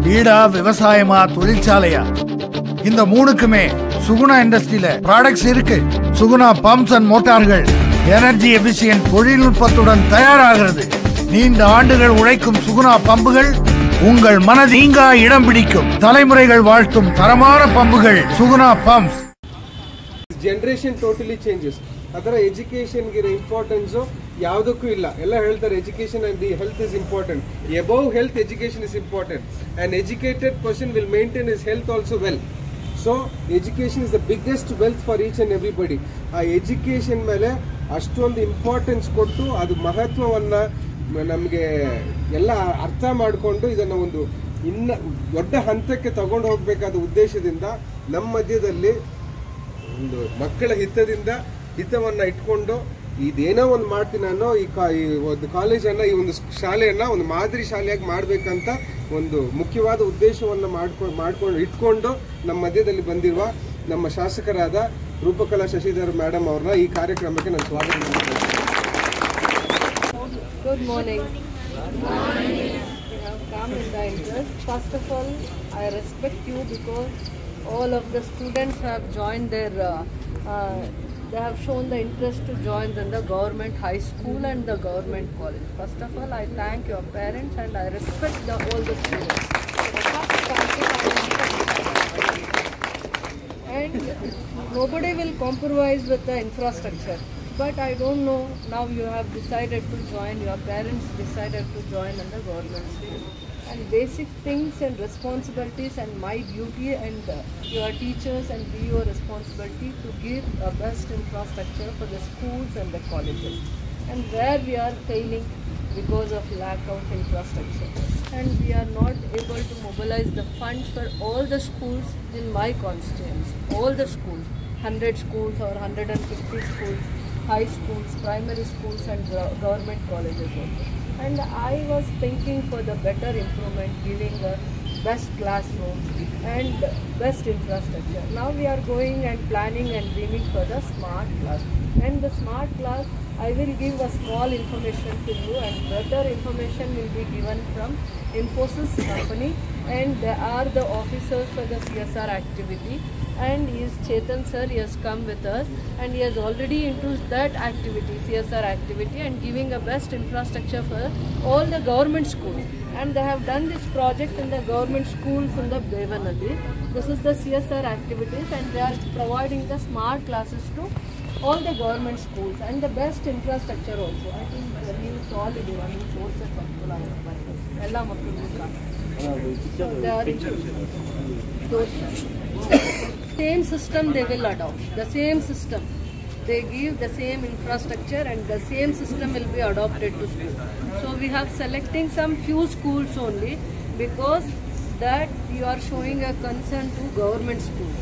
வீடா விவசாயமா தொழிற்சாலையா இந்த மூணுக்குமே சுகுணா இண்டஸ்ட்ரியில ப்ராடக்ட்ஸ் இருக்கு. சுகுணா பம்ப்ஸ் அண்ட் மோட்டார்கள் எனர்ஜி எஃபிஷியன்ட் தொழில்நுட்பத்துடன் தயாராகிறது. நீண்ட ஆண்டுகள் உழைக்கும் சுகுணா பம்புகள் உங்கள் மனதீங்கா இடம் பிடிக்கும். தலைமுறைகள் வாழ்த்தும் தரமான பம்புகள் Suguna pumps. Generation totally changes. ಅದರ ಎಜುಕೇಶನ್ಗೆ ಇಂಪಾರ್ಟೆನ್ಸು ಯಾವುದಕ್ಕೂ ಇಲ್ಲ. ಎಲ್ಲ ಹೇಳ್ತಾರೆ education and the health is important. Above health education is important. An educated person will maintain his health also well. So education is the biggest wealth for each and everybody. ಆ education ಮೇಲೆ ಅಷ್ಟೊಂದು importance ಕೊಟ್ಟು ಅದು ಮಹತ್ವವನ್ನು ನಮಗೆ ಎಲ್ಲ ಅರ್ಥ ಮಾಡಿಕೊಂಡು ಇದನ್ನು ಒಂದು ಇನ್ನು ದೊಡ್ಡ ಹಂತಕ್ಕೆ ತಗೊಂಡು ಹೋಗಬೇಕಾದ ಉದ್ದೇಶದಿಂದ ನಮ್ಮ ಮಧ್ಯದಲ್ಲಿ ಒಂದು ಮಕ್ಕಳ ಹಿತವನ್ನ ಇಟ್ಕೊಂಡು ಇದೇನೋ ಒಂದು ಮಾಡ್ತೀನಿ ಅನ್ನೋ ಈ ಒಂದು ಕಾಲೇಜನ್ನ ಈ ಒಂದು ಶಾಲೆಯನ್ನ ಒಂದು ಮಾದರಿ ಶಾಲೆಯಾಗಿ ಮಾಡಬೇಕಂತ ಒಂದು ಮುಖ್ಯವಾದ ಉದ್ದೇಶವನ್ನು ಇಟ್ಕೊಂಡು ನಮ್ಮ ಮಧ್ಯದಲ್ಲಿ ಬಂದಿರುವ ನಮ್ಮ ಶಾಸಕರಾದ ರೂಪಕಲಾ ಶಶಿಧರ್ ಮೇಡಮ್ ಅವ್ರನ್ನ ಈ ಕಾರ್ಯಕ್ರಮಕ್ಕೆ ನಾನು ಸ್ವಾಗತ ಮಾಡ್ತೀನಿ. Good morning. We have come in the interest. First of all, I respect you because all of the students have joined they have shown the interest to join in the government high school and the government college. First of all, I thank your parents and I respect all the students. And nobody will compromise with the infrastructure. But I don't know, now you have decided to join, your parents decided to join in the government school. And basic things and responsibilities and my duty and your teachers and be your responsibility to give a best infrastructure for the schools and the colleges. And where we are failing because of lack of infrastructure. And we are not able to mobilize the funds for all the schools in my constituency. All the schools, 100 schools or 150 schools, high schools, primary schools and government colleges also. And I was thinking for the better improvement, giving the best classrooms and best infrastructure. Now we are going and planning and dreaming for the smart class. And the smart class, I will give a small information to you and better information will be given from Infosys company, and they are the officers for the CSR activity. And he is Chetan sir, he has come with us and he has already into that activity, CSR activity, and giving a best infrastructure for all the government schools. And they have done this project in the government schools in the Devanadi. This is the CSR activities and they are providing the smart classes to all the government schools and the best infrastructure also. I think he is all in one course of Ella Makulu. They are same system they will adopt, the same system. They give the same infrastructure and the same system will be adopted to school. So we have selecting some few schools only because that you are showing a concern to government schools.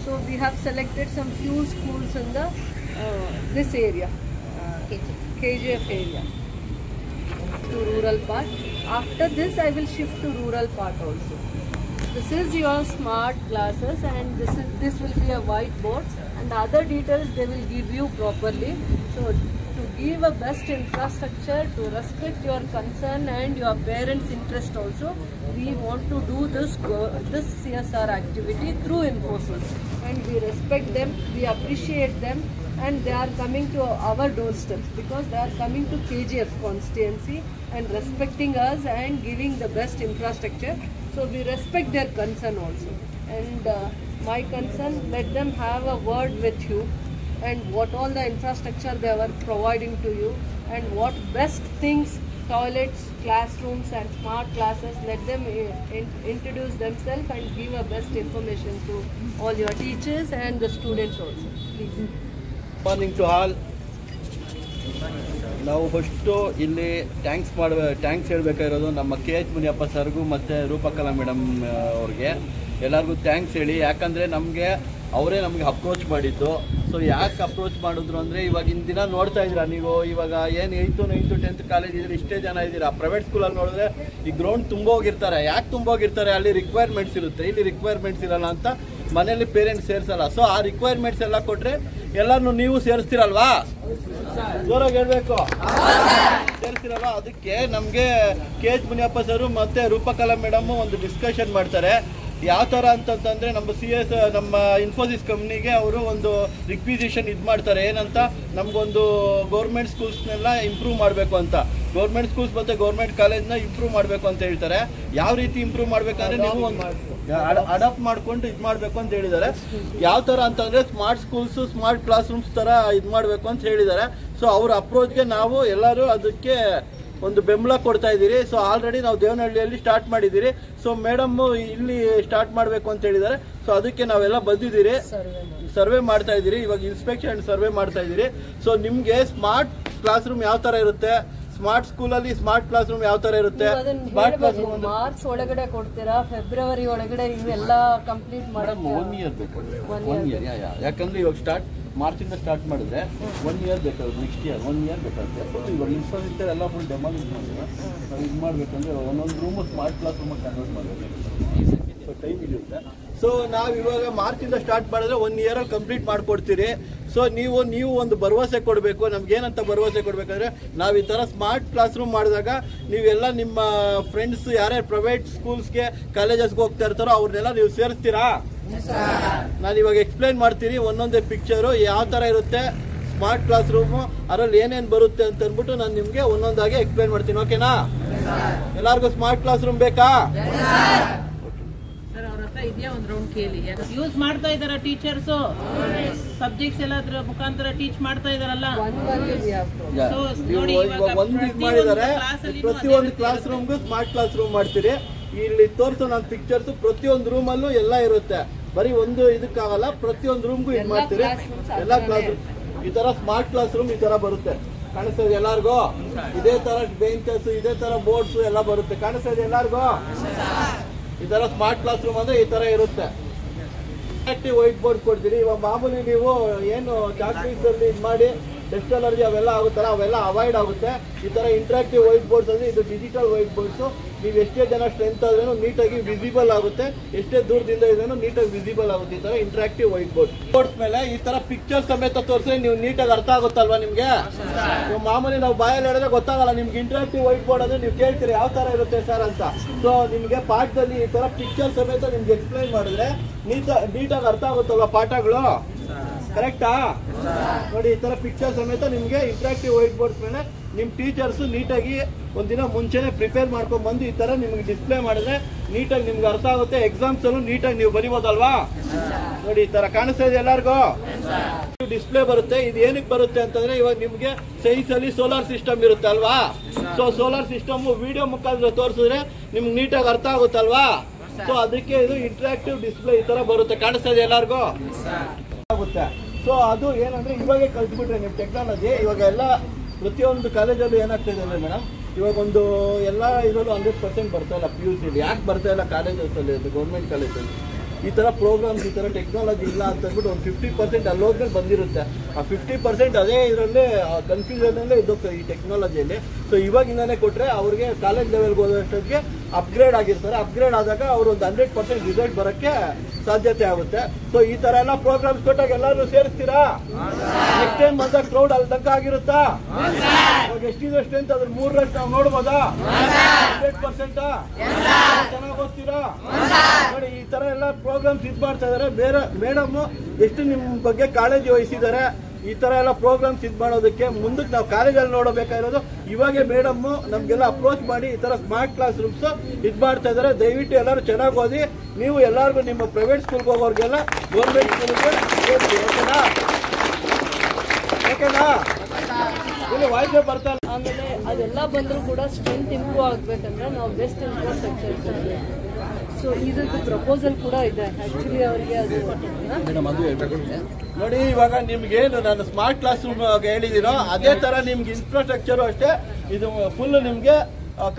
So we have selected some few schools in the this area, KGF area, to rural part. After this I will shift to rural part also. This is your smart classes and this will be a whiteboard and other details they will give you properly. So to give a best infrastructure, to respect your concern and your parents' interest also, we want to do this CSR activity through Infosys. And we respect them, we appreciate them, and they are coming to our doorsteps because they are coming to KGF constituency and respecting us and giving the best infrastructure. So we respect their concern also. And my concern, let them have a word with you and what all the infrastructure they were providing to you and what best things, toilets, classrooms and smart classes, let them introduce themselves and give a best information to all your teachers and the students also. Please. Morning to all. ನಾವು first ಇಲ್ಲಿ thanks ಹೇಳಬೇಕಾಗಿರೋದು ನಮ್ಮ KH Muniyappa ಸರ್ಗೂ ಮತ್ತು Roopakala madam ಅವ್ರಿಗೆ ಎಲ್ಲರಿಗೂ thanks ಹೇಳಿ. ಯಾಕಂದರೆ ಅವರೇ ನಮಗೆ ಅಪ್ರೋಚ್ ಮಾಡಿದ್ದು. ಸೊ ಯಾಕೆ ಅಪ್ರೋಚ್ ಮಾಡಿದ್ರು ಅಂದರೆ ಇವಾಗಿನ ದಿನ ನೋಡ್ತಾ ಇದ್ದೀರಾ ನೀವು, ಇವಾಗ ಏನು 8th 9th 10th ಕಾಲೇಜ್ ಇದ್ರೆ ಇಷ್ಟೇ ಜನ ಇದ್ದೀರಾ. ಪ್ರೈವೇಟ್ ಸ್ಕೂಲಲ್ಲಿ ನೋಡಿದ್ರೆ ಈ ಗ್ರೌಂಡ್ ತುಂಬೋಗಿರ್ತಾರೆ. ಯಾಕೆ ತುಂಬೋಗಿರ್ತಾರೆ? ಅಲ್ಲಿ ರಿಕ್ವೈರ್ಮೆಂಟ್ಸ್ ಇರುತ್ತೆ, ಇಲ್ಲಿ ರಿಕ್ವೈರ್ಮೆಂಟ್ಸ್ ಇರಲ್ಲ ಅಂತ ಮನೇಲಿ ಪೇರೆಂಟ್ಸ್ ಸೇರಿಸಲ್ಲ. ಸೊ ಆ ರಿಕ್ವೈರ್ಮೆಂಟ್ಸ್ ಎಲ್ಲ ಕೊಟ್ಟರೆ ಎಲ್ಲಾರನ್ನು ನೀವು ಸೇರಿಸ್ತೀರಲ್ವಾ? ಜೋರಾಗಿ ಹೇಳ್ಬೇಕು. ಸೇರಿಸ್ತೀರಲ್ವಾ? ಅದಕ್ಕೆ ನಮಗೆ KH ಮುನಿಯಪ್ಪ ಸರ್ ಮತ್ತೆ ರೂಪಕಲಾ ಮೇಡಮ್ ಒಂದು ಡಿಸ್ಕಷನ್ ಮಾಡ್ತಾರೆ. ಯಾವ ಥರ ಅಂತಂತಂದರೆ ನಮ್ಮ CS ನಮ್ಮ ಇನ್ಫೋಸಿಸ್ ಕಂಪ್ನಿಗೆ ಅವರು ಒಂದು ರಿಕ್ವಿಸಿಷನ್ ಇದು ಮಾಡ್ತಾರೆ. ಏನಂತ, ನಮಗೊಂದು ಗೌರ್ಮೆಂಟ್ ಸ್ಕೂಲ್ಸ್ನೆಲ್ಲ ಇಂಪ್ರೂವ್ ಮಾಡಬೇಕು ಅಂತ, ಗೌರ್ಮೆಂಟ್ ಸ್ಕೂಲ್ಸ್ ಮತ್ತು ಗೌರ್ಮೆಂಟ್ ಕಾಲೇಜ್ನ ಇಂಪ್ರೂವ್ ಮಾಡಬೇಕು ಅಂತ ಹೇಳ್ತಾರೆ. ಯಾವ ರೀತಿ ಇಂಪ್ರೂವ್ ಮಾಡಬೇಕಂದ್ರೆ ನೀವು ಒಂದು ಅಡಾಪ್ಟ್ ಮಾಡ್ಕೊಂಡು ಇದು ಮಾಡಬೇಕು ಅಂತ ಹೇಳಿದ್ದಾರೆ. ಯಾವ ಥರ ಅಂತಂದರೆ smart schools smart class rooms ಥರ ಇದು ಮಾಡಬೇಕು ಅಂತ ಹೇಳಿದ್ದಾರೆ. ಸೊ ಅವ್ರ ಅಪ್ರೋಚ್ಗೆ ನಾವು ಎಲ್ಲರೂ ಅದಕ್ಕೆ ಒಂದು ಬೆಂಬಲ ಕೊಡ್ತಾ ಇದ್ದೀರಿ. ಸೊ ಆಲ್ರೆಡಿ ನಾವು ದೇವನಹಳ್ಳಿಯಲ್ಲಿ ಸ್ಟಾರ್ಟ್ ಮಾಡಿದ್ದೀರಿ. ಸೊ ಮೇಡಮ್ ಇಲ್ಲಿ ಸ್ಟಾರ್ಟ್ ಮಾಡಬೇಕು ಅಂತ ಹೇಳಿದ್ದಾರೆ. ಸೊ ಅದಕ್ಕೆ ನಾವೆಲ್ಲ ಬಂದಿದ್ದೀರಿ, ಸರ್ವೆ ಮಾಡ್ತಾ ಇದ್ದೀರಿ. ಇವಾಗ ಇನ್ಸ್ಪೆಕ್ಷನ್ ಸರ್ವೆ ಮಾಡ್ತಾ ಇದ್ದೀರಿ. ಸೊ ನಿಮಗೆ ಸ್ಮಾರ್ಟ್ ಕ್ಲಾಸ್ ರೂಮ್ ಯಾವ ಥರ ಇರುತ್ತೆ, ಸ್ಮಾರ್ಟ್ ಸ್ಕೂಲಲ್ಲಿ ಸ್ಮಾರ್ಟ್ ಕ್ಲಾಸ್ ರೂಮ್ ಯಾವ ತರ ಇರುತ್ತೆ? ಸ್ಮಾರ್ಟ್ ಕ್ಲಾಸ್ ರೂಮ್ ಮಾರ್ಚ್ ಒಳಗಡೆ ಕೊಡ್ತೀರಾ, ಫೆಬ್ರವರಿ ಒಳಗಡೆ ಇವೆಲ್ಲ ಕಂಪ್ಲೀಟ್ ಮಾಡೋದು? 1 ಇಯರ್ ಬೇಕು. 1 ಇಯರ್. ಯಾಕಂದ್ರೆ ಇವಾಗ ಮಾರ್ಚಿಂದ ಸ್ಟಾರ್ಟ್ ಮಾಡಿದ್ರೆ 1 ಇಯರ್ ಬೇಕಾಗುತ್ತೆ. ನೆಕ್ಸ್ಟ್ ಇಯರ್ 1 ಇಯರ್ ಬೇಕಾಗುತ್ತೆ. ಇವಾಗ ಇನ್ಫ್ರಾಸ್ಟ್ರಕ್ಚರ್ ಎಲ್ಲ ಫುಲ್ ಡೆಮಾಲಿಷ್ ಮಾಡಿದ್ರೆ ನಾವು ಇದು ಮಾಡಬೇಕಂದ್ರೆ ಒಂದೊಂದು ರೂಮು ಸ್ಮಾರ್ಟ್ ಕ್ಲಾಸ್ ರೂಮಾಗಿ ಕನ್ವರ್ಟ್ ಮಾಡಬೇಕು. ಸೊ ಟೈಮ್ ಇರುತ್ತೆ. ಸೊ ನಾವು ಇವಾಗ ಮಾರ್ಚಿಂದ ಸ್ಟಾರ್ಟ್ ಮಾಡಿದ್ರೆ 1 ಇಯರಲ್ಲಿ ಕಂಪ್ಲೀಟ್ ಮಾಡಿಕೊಡ್ತೀರಿ. ಸೊ ನೀವು ಒಂದು ಭರವಸೆ ಕೊಡಬೇಕು. ನಮ್ಗೆ ಏನಂತ ಭರವಸೆ ಕೊಡಬೇಕಂದ್ರೆ, ನಾವು ಈ ಥರ ಸ್ಮಾರ್ಟ್ ಕ್ಲಾಸ್ ರೂಮ್ ಮಾಡಿದಾಗ ನೀವೆಲ್ಲ ನಿಮ್ಮ ಫ್ರೆಂಡ್ಸ್ ಯಾರ್ಯಾರು ಪ್ರೈವೇಟ್ ಸ್ಕೂಲ್ಸ್ಗೆ ಕಾಲೇಜಸ್ಗೆ ಹೋಗ್ತಾ ಇರ್ತಾರೋ ಅವ್ರನ್ನೆಲ್ಲ ನೀವು ಸೇರಿಸ್ತೀರಾ? ನಾನು ಇವಾಗ ಎಕ್ಸ್ಪ್ಲೈನ್ ಮಾಡ್ತೀನಿ ಒಂದೊಂದೇ ಪಿಕ್ಚರು ಯಾವ ಥರ ಇರುತ್ತೆ ಸ್ಮಾರ್ಟ್ ಕ್ಲಾಸ್ ರೂಮು, ಅದರಲ್ಲಿ ಏನೇನು ಬರುತ್ತೆ ಅಂತ ಅಂದ್ಬಿಟ್ಟು ನಾನು ನಿಮಗೆ ಒಂದೊಂದಾಗಿ ಎಕ್ಸ್ಪ್ಲೈನ್ ಮಾಡ್ತೀನಿ. ಓಕೆನಾ? ಎಲ್ಲರಿಗೂ ಸ್ಮಾರ್ಟ್ ಕ್ಲಾಸ್ ರೂಮ್ ಬೇಕಾ? ಇದೆಯಾ ಒಂದು ರೌಂಡ್ ಕೇಳಿ. ಯೂಸ್ ಮಾಡ್ತಾ ಇದಾರ ಟೀಚರ್ಸ್, ಸಬ್ಜೆಕ್ಟ್ಸ್ ಎಲ್ಲ ಅದ್ರ ಮುಖಾಂತರ ಟೀಚ್ ಮಾಡ್ತಾ ಇದಾರಲ್ಲ. ಒಂದು ಇದು ಮಾಡಿದ್ದಾರೆ. ಪ್ರತಿಯೊಂದು ಕ್ಲಾಸ್ ರೂಮ್ಗೂ ಸ್ಮಾರ್ಟ್ ಕ್ಲಾಸ್ ರೂಮ್ ಮಾಡ್ತೀರಿ. ಇಲ್ಲಿ ತೋರಿಸೋ ನಾನು ಪಿಕ್ಚರ್ಸ್ ಪ್ರತಿಯೊಂದು ರೂಮಲ್ಲೂ ಎಲ್ಲ ಇರುತ್ತೆ. ಬರೀ ಒಂದು ಇದಕ್ಕಾಗಲ್ಲ, ಪ್ರತಿಯೊಂದು ರೂಮ್ಗೂ ಇದು ಮಾಡ್ತೀರಿ. ಎಲ್ಲ ಕ್ಲಾಸ್ ರೂಮ್ ಈ ತರ ಸ್ಮಾರ್ಟ್ ಕ್ಲಾಸ್ ರೂಮ್ ಈ ತರ ಬರುತ್ತೆ. ಕಾಣಿಸ್ತಾ ಇದೆ ಎಲ್ಲಾರ್ಗು? ಇದೇ ತರ ಬೆಂಚಸ್, ಇದೇ ತರ ಬೋರ್ಡ್ಸ್ ಎಲ್ಲ ಬರುತ್ತೆ. ಕಾಣಿಸ್ತಾ ಇದೆ ಎಲ್ಲಾರ್ಗು? ಈ ತರ ಸ್ಮಾರ್ಟ್ ಕ್ಲಾಸ್ ರೂಮ್ ಅಂದ್ರೆ ಈ ತರ ಇರುತ್ತೆ. ಇಂಟ್ರಾಕ್ಟಿವ್ ವೈಟ್ ಬೋರ್ಡ್ ಕೊಡ್ತೀರಿ. ಇವಾಗ ಮಾಮೂಲಿ ನೀವು ಏನು ಚಾಕ್ ಪೀಸ್ ಅಲ್ಲಿ ಇದು ಮಾಡಿ ಡಸ್ಟ್ ಅಲರ್ಜಿ ಅವೆಲ್ಲ ಆಗುತ್ತಲ್ಲ, ಅವೆಲ್ಲ ಅವಾಯ್ಡ್ ಆಗುತ್ತೆ. ಈ ತರ ಇಂಟ್ರಾಕ್ಟಿವ್ ವೈಟ್ ಬೋರ್ಡ್ಸ್ ಅಂದ್ರೆ ಇದು ಡಿಜಿಟಲ್ ವೈಟ್ ಬೋರ್ಡ್ಸ್. ನೀವು ಎಷ್ಟೇ ಜನ ಸ್ಟ್ರೆಂತ್ ಆದ್ರೂ ನೀಟಾಗಿ ವಿಸಿಬಲ್ ಆಗುತ್ತೆ, ಎಷ್ಟೇ ದೂರದಿಂದ ಇದ್ರೂ ನೀಟಾಗಿ ವಿಸಿಬಲ್ ಆಗುತ್ತೆ. ಈ ತರ ಇಂಟ್ರಾಕ್ಟಿವ್ ವೈಟ್ ಬೋರ್ಡ್ಸ್ ಮೇಲೆ ಈ ತರ ಪಿಕ್ಚರ್ ಸಮೇತ ತೋರಿಸಿ ನೀವು ನೀಟಾಗಿ ಅರ್ಥ ಆಗುತ್ತಲ್ವಾ ನಿಮ್ಗೆ? ಮಾಮೂಲಿ ನಾವು ಬಾಯಲ್ಲಿ ಹೇಳಿದ್ರೆ ಗೊತ್ತಾಗಲ್ಲ. ನಿಮ್ಗೆ ಇಂಟ್ರಾಕ್ಟಿವ್ ವೈಟ್ ಬೋರ್ಡ್ ಅಂದ್ರೆ ನೀವು ಕೇಳ್ತೀರಿ ಯಾವ ತರ ಇರುತ್ತೆ ಸರ್ ಅಂತ. ಸೊ ನಿಮ್ಗೆ ಪಾಠದಲ್ಲಿ ಈ ತರ ಪಿಕ್ಚರ್ ಸಮೇತ ನಿಮ್ಗೆ ಎಕ್ಸ್ಪ್ಲೈನ್ ಮಾಡಿದ್ರೆ ನೀಟಾಗಿ ಅರ್ಥ ಆಗುತ್ತಲ್ವಾ ಪಾಠಗಳು? ಕರೆಕ್ಟಾ? ನೋಡಿ, ಈ ತರ ಪಿಕ್ಚರ್ ಸಮೇತ ನಿಮ್ಗೆ ಇಂಟ್ರಾಕ್ಟಿವ್ ವೈಟ್ ಬೋರ್ಡ್ಸ್ ಮೇಲೆ ನಿಮ್ ಟೀಚರ್ಸ್ ನೀಟಾಗಿ ಒಂದಿನ ಮುಂಚೆನೆ ಪ್ರಿಪೇರ್ ಮಾಡ್ಕೊಂಡ್ ಬಂದು ಈ ತರ ನಿಮ್ಗೆ ಡಿಸ್ಪ್ಲೇ ಮಾಡಿದ್ರೆ ನೀಟಾಗಿ ನಿಮ್ಗೆ ಅರ್ಥ ಆಗುತ್ತೆ. ಎಕ್ಸಾಮ್ಸ್ ಅಲ್ಲೂ ನೀಟಾಗಿ ನೀವು ಬರಿಬೋದಲ್ವಾ? ನೋಡಿ, ಈ ತರ ಕಾಣಿಸ್ತಾ ಇದೆ ಎಲ್ಲರಿಗೂ? ಡಿಸ್ಪ್ಲೇ ಬರುತ್ತೆ. ಇದು ಏನಕ್ಕೆ ಬರುತ್ತೆ ಅಂತಂದ್ರೆ, ಇವಾಗ ನಿಮ್ಗೆ ಸೈನ್ಸ್ ಅಲ್ಲಿ ಸೋಲಾರ್ ಸಿಸ್ಟಮ್ ಇರುತ್ತೆ ಅಲ್ವಾ? ಸೊ ಸೋಲಾರ್ ಸಿಸ್ಟಮ್ ವಿಡಿಯೋ ಮುಖಾಂತರ ತೋರಿಸಿದ್ರೆ ನಿಮ್ಗೆ ನೀಟಾಗಿ ಅರ್ಥ ಆಗುತ್ತಲ್ವಾ? ಸೊ ಅದಕ್ಕೆ ಇದು ಇಂಟ್ರಾಕ್ಟಿವ್ ಡಿಸ್ಪ್ಲೇ ಈ ತರ ಬರುತ್ತೆ. ಕಾಣಿಸ್ತಾ ಇದೆ ಎಲ್ಲರಿಗೂ? ಆಗುತ್ತೆ. ಸೊ ಅದು ಏನಂದ್ರೆ ಇವಾಗೆ ಕಲ್ತ್ಬಿಟ್ರೆ ನೀವು ಟೆಕ್ನಾಲಜಿ. ಇವಾಗ ಎಲ್ಲ ಪ್ರತಿಯೊಂದು ಕಾಲೇಜಲ್ಲೂ ಏನಾಗ್ತಿದೆ ಅಂದ್ರೆ ಮೇಡಮ್, ಇವಾಗ ಒಂದು ಎಲ್ಲ ಇದರಲ್ಲೂ 100% ಬರ್ತಾ ಇಲ್ಲ. PUC ಯಾಕೆ ಬರ್ತಾ ಇಲ್ಲ ಕಾಲೇಜಸ್ಸಲ್ಲಿ, ಅದು ಗೌರ್ಮೆಂಟ್ ಕಾಲೇಜಲ್ಲಿ ಈ ಥರ ಪ್ರೋಗ್ರಾಮ್ಸ್, ಈ ಥರ ಟೆಕ್ನಾಲಜಿ ಇಲ್ಲ ಅಂತ ಅಂದ್ಬಿಟ್ಟು ಒಂದು 50% ಅಲ್ಲೋದ್ಮೇಲೆ ಬಂದಿರುತ್ತೆ. ಆ 50% ಅದೇ ಇದರಲ್ಲೇ ಕನ್ಫ್ಯೂಷನಲ್ಲೇ ಇದ್ದೋಗ್ತದೆ ಈ ಟೆಕ್ನಾಲಜಿಯಲ್ಲಿ. ಸೊ ಇವಾಗಿಂದಾನೇ ಕೊಟ್ಟರೆ ಅವ್ರಿಗೆ ಕಾಲೇಜ್ ಲೆವೆಲ್ಗೆ ಹೋಗೋಷ್ಟೊತ್ತಿಗೆ ಅಪ್ಗ್ರೇಡ್ ಆಗಿರ್ತಾರೆ. ಅಪ್ಗ್ರೇಡ್ ಆದಾಗ ಅವರು ಒಂದು 100% ರಿಸಲ್ಟ್ ಬರೋಕ್ಕೆ ಸಾಧ್ಯತೆ ಆಗುತ್ತೆ. ಸೊ ಈ ಥರ ಎಲ್ಲ ಪ್ರೋಗ್ರಾಮ್ಸ್ ಕೊಟ್ಟಾಗ ಎಲ್ಲರೂ ಸೇರಿಸ್ತೀರಾ? ನೆಕ್ಸ್ಟ್ ಟೈಮ್ ಬಂದಾಗ ಕ್ರೌಡ್ ಅಲ್ಲಿ ತನಕ ಆಗಿರುತ್ತಾ? ಇವಾಗ ಎಷ್ಟಿದೆ ಸ್ಟ್ರೆಂತ್ ಅದ್ರ 3ರಷ್ಟು ನಾವು ನೋಡ್ಬೋದಾ? 100% ಚೆನ್ನಾಗಿ ಓದ್ತೀರಾ? ನೋಡಿ, ಈ ತರ ಎಲ್ಲ ಪ್ರೋಗ್ರಾಮ್ಸ್ ಇದು ಮಾಡ್ತಾ ಇದಾರೆ. ಬೇರೆ ಮೇಡಮ್ ಎಷ್ಟು ನಿಮ್ಮ ಬಗ್ಗೆ ಕಾಳಜಿ ವಹಿಸಿದ್ದಾರೆ. ಈ ತರ ಎಲ್ಲ ಪ್ರೋಗ್ರಾಮ್ಸ್ ಇದು ಮಾಡೋದಕ್ಕೆ ಮುಂದಕ್ಕೆ ನಾವು ಕಾಲೇಜಲ್ಲಿ ನೋಡಬೇಕಾಗಿರೋದು. ಇವಾಗೆ ಮೇಡಮ್ ನಮ್ಗೆಲ್ಲ ಅಪ್ರೋಚ್ ಮಾಡಿ ಈ ತರ ಸ್ಮಾರ್ಟ್ ಕ್ಲಾಸ್ ರೂಮ್ಸ್ ಇದು ಮಾಡ್ತಾ ಇದಾರೆ. ದಯವಿಟ್ಟು ಎಲ್ಲರೂ ಚೆನ್ನಾಗಿ ಓದಿ. ನೀವು ಎಲ್ಲರಿಗೂ ನಿಮ್ಮ ಪ್ರೈವೇಟ್ ಸ್ಕೂಲ್ಗೆ ಹೋಗೋರಿಗೆಲ್ಲ ಗೌರ್ಮೆಂಟ್ ಸ್ಕೂಲ್ಗೆ ಓಕೆನಾ? ಓಕೆನಾ? ಇಲ್ಲಿ ವಾಯ್ಸೇ ಬರ್ತಾ ಇಲ್ಲ. ಆಮೇಲೆ ಅದೆಲ್ಲ ಬಂದರೂ ಕೂಡ ಸ್ಟ್ರೆಂತ್ ಇಂಪ್ರೂವ್ ಆಗಬೇಕಂದ್ರೆ ನಾವು ಬೆಸ್ಟ್ ಇನ್ಫ್ರಾಸ್ಟ್ರಕ್ಚರ್. ಸೊ ಇದಕ್ಕೆ ಪ್ರಪೋಸಲ್ ಕೂಡ ಇದೆ ಆಕ್ಚುಲಿ ಅವರಿಗೆ. ಅದು ಮೇಡಮ್ ಅದು ನೋಡಿ, ಇವಾಗ ನಿಮ್ಗೇನು ನಾನು ಸ್ಮಾರ್ಟ್ ಕ್ಲಾಸ್ ರೂಮ್ ಹೇಳಿದ್ದೀನೋ ಅದೇ ತರ ನಿಮ್ಗೆ ಇನ್ಫ್ರಾಸ್ಟ್ರಕ್ಚರು ಅಷ್ಟೇ. ಇದು ಫುಲ್ ನಿಮ್ಗೆ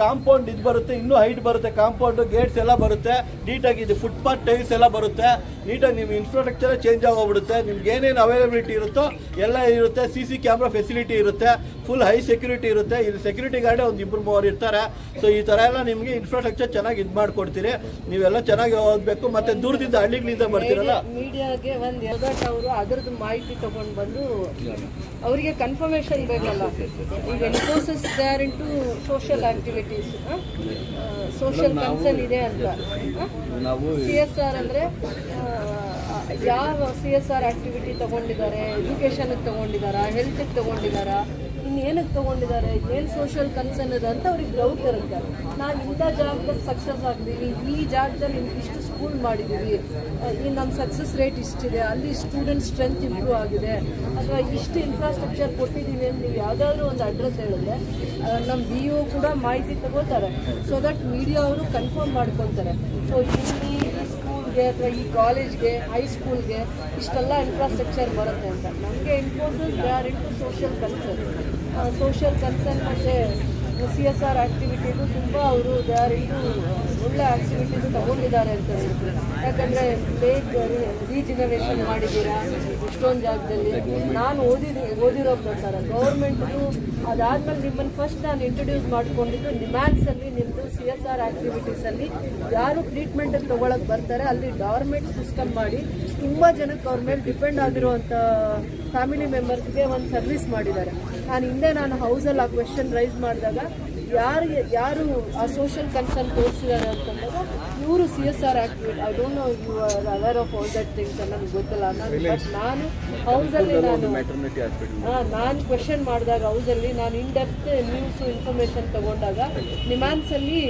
ಕಾಂಪೌಂಡ್ ಇದು ಬರುತ್ತೆ, ಇನ್ನೂ ಹೈಟ್ ಬರುತ್ತೆ, ಕಾಂಪೌಂಡು ಗೇಟ್ಸ್ ಎಲ್ಲ ಬರುತ್ತೆ, ನೀಟಾಗಿ ಇದು ಫುಟ್ಪಾತ್ ಟೈಲ್ಸ್ ಎಲ್ಲ ಬರುತ್ತೆ, ನೀಟಾಗಿ ನಿಮ್ಮ ಇನ್ಫ್ರಾಸ್ಟ್ರಕ್ಚರ್ ಚೇಂಜ್ ಆಗೋಗ್ಬಿಡುತ್ತೆ. ನಿಮ್ಗೆ ಏನೇನು ಅವೈಲಬಿಲಿಟಿ ಇರುತ್ತೋ ಎಲ್ಲ ಇರುತ್ತೆ. CC ಕ್ಯಾಮ್ರಾ ಫೆಸಿಲಿಟಿ ಇರುತ್ತೆ, ಫುಲ್ ಹೈ ಸೆಕ್ಯೂರಿಟಿ ಇರುತ್ತೆ. ಇಲ್ಲಿ ಸೆಕ್ಯೂರಿಟಿ ಗಾರ್ಡೇ ಒಂದು 2-3 ಇರ್ತಾರೆ. ಸೊ ಈ ಥರ ಎಲ್ಲ ನಿಮಗೆ ಇನ್ಫ್ರಾಸ್ಟ್ರಕ್ಚರ್ ಚೆನ್ನಾಗಿ ಇದು ಮಾಡಿಕೊಡ್ತೀರಿ. ನೀವೆಲ್ಲ ಚೆನ್ನಾಗಿ ಓದಬೇಕು. ಮತ್ತು ದೂರದಿಂದ ಹಳ್ಳಿಗಳಿಂದ ಬರ್ತೀರಲ್ಲ, ಮೀಡಿಯಾಗೆ ಒಂದು ಅವರು ಅದರದ್ದು ಮಾಹಿತಿ ತಗೊಂಡು ಬಂದು ಅವರಿಗೆ ಕನ್ಫರ್ಮೇಷನ್ ಬೇಕಲ್ಲ. ಈಗ Infosys there into social activities, social concern ಇದೆ ಅಂತ. CSR ಅಂದರೆ ಯಾವ CSR ಆಕ್ಟಿವಿಟಿ ತಗೊಂಡಿದ್ದಾರೆ, ಎಜುಕೇಷನ್ಗೆ ತಗೊಂಡಿದ್ದಾರಾ, ಹೆಲ್ತ್ಗೆ ತಗೊಂಡಿದ್ದಾರಾ, ಇನ್ನೇನಕ್ಕೆ ತಗೊಂಡಿದ್ದಾರೆ, ಏನು ಸೋಷಿಯಲ್ ಕನ್ಸರ್ನ್ ಇದೆ ಅಂತ ಅವ್ರಿಗೆ ಡೌಟ್ ಇರುತ್ತೆ. ನಾನು ಇಂಥ ಜಾಗದಲ್ಲಿ ಸಕ್ಸಸ್ ಆಗಿದ್ದೀವಿ, ಈ ಜಾಗದಲ್ಲಿ ಇಷ್ಟು ಸ್ಕೂಲ್ ಮಾಡಿದ್ದೀವಿ, ಈ ನಮ್ಮ ಸಕ್ಸಸ್ ರೇಟ್ ಇಷ್ಟಿದೆ, ಅಲ್ಲಿ ಸ್ಟೂಡೆಂಟ್ ಸ್ಟ್ರೆಂತ್ ಇಂಪ್ರೂವ್ ಆಗಿದೆ, ಅಥವಾ ಇಷ್ಟು ಇನ್ಫ್ರಾಸ್ಟ್ರಕ್ಚರ್ ಕೊಟ್ಟಿದ್ದೀವಿ ಅಂತ ನೀವು ಯಾವುದಾದ್ರೂ ಒಂದು ಅಡ್ರೆಸ್ ಹೇಳಿದ್ರೆ ನಮ್ಮ BO ಕೂಡ ಮಾಹಿತಿ ತಗೋತಾರೆ. ಸೊ ದಟ್ ಮೀಡಿಯಾ ಅವರು ಕನ್ಫರ್ಮ್ ಮಾಡ್ಕೊತಾರೆ. ಸೊ ಇಲ್ಲಿ ಈ ಸ್ಕೂಲ್ಗೆ ಅಥವಾ ಈ ಕಾಲೇಜ್ಗೆ, ಹೈಸ್ಕೂಲ್ಗೆ ಇಷ್ಟೆಲ್ಲ ಇನ್ಫ್ರಾಸ್ಟ್ರಕ್ಚರ್ ಬರುತ್ತೆ ಅಂತ. ನಮಗೆ Infosys they are into social concern ಮತ್ತು CSR ಆಕ್ಟಿವಿಟಿಗೂ ತುಂಬ ಅವರು ದೇ ಆರ್ ಇಂಟು ಒಳ್ಳೆ ಆಕ್ಟಿವಿಟೀಸ್ ತಗೊಂಡಿದ್ದಾರೆ ಅಂತ ಹೇಳ್ತಾರೆ. ಯಾಕಂದರೆ ಲೇಕ್ ರೀಜಿನರೇಷನ್ ಮಾಡಿದ್ದೀರಾ ಇಷ್ಟೊಂದು ಜಾಗದಲ್ಲಿ. ನಾನು ಓದಿರೋ ಪ್ರಕಾರ ಗೌರ್ಮೆಂಟ್ದು ಅದಾದಮೇಲೆ ನಿಮ್ಮನ್ನು ಫಸ್ಟ್ ನಾನು ಇಂಟ್ರೊಡ್ಯೂಸ್ ಮಾಡ್ಕೊಂಡಿದ್ದು ನಿಮ್ಯಾನ್ಸಲ್ಲಿ ನಿಮ್ಮದು CSR ಆಕ್ಟಿವಿಟೀಸಲ್ಲಿ ಯಾರು ಟ್ರೀಟ್ಮೆಂಟಿಗೆ ತೊಗೊಳಕ್ಕೆ ಬರ್ತಾರೆ ಅಲ್ಲಿ ಡಾರ್ಮೆಂಟ್ ಸಿಸ್ಟಮ್ ಮಾಡಿ ತುಂಬ ಜನಕ್ಕೆ ಅವ್ರ ಮೇಲೆ ಡಿಪೆಂಡ್ ಆಗಿರುವಂಥ ಫ್ಯಾಮಿಲಿ ಮೆಂಬರ್ಸ್ಗೆ ಒಂದು ಸರ್ವಿಸ್ ಮಾಡಿದ್ದಾರೆ. ನಾನು ಹೌಸಲ್ಲಿ ಆ ಕ್ವೆಶನ್ ರೈಸ್ ಮಾಡಿದಾಗ ಯಾರು ಆ ಸೋಷಿಯಲ್ ಕನ್ಸರ್ನ್ ತೋರಿಸಿದ್ದಾರೆ ಅಂತಂದಾಗ ಇವರು CSR activity, I don't know you are aware of all that things ನನಗೆ ಗೊತ್ತಿಲ್ಲ. ನಾನು ಹೌಸಲ್ಲಿ ನಾನು ಕ್ವೆಶನ್ ಮಾಡಿದಾಗ ಹೌಸಲ್ಲಿ ನಾನು ಇನ್ ಡೆಪ್ತ್ ನ್ಯೂಸು ಇನ್ಫಾರ್ಮೇಷನ್ ತಗೊಂಡಾಗ ನಿಮ್ಯಾನ್ಸಲ್ಲಿ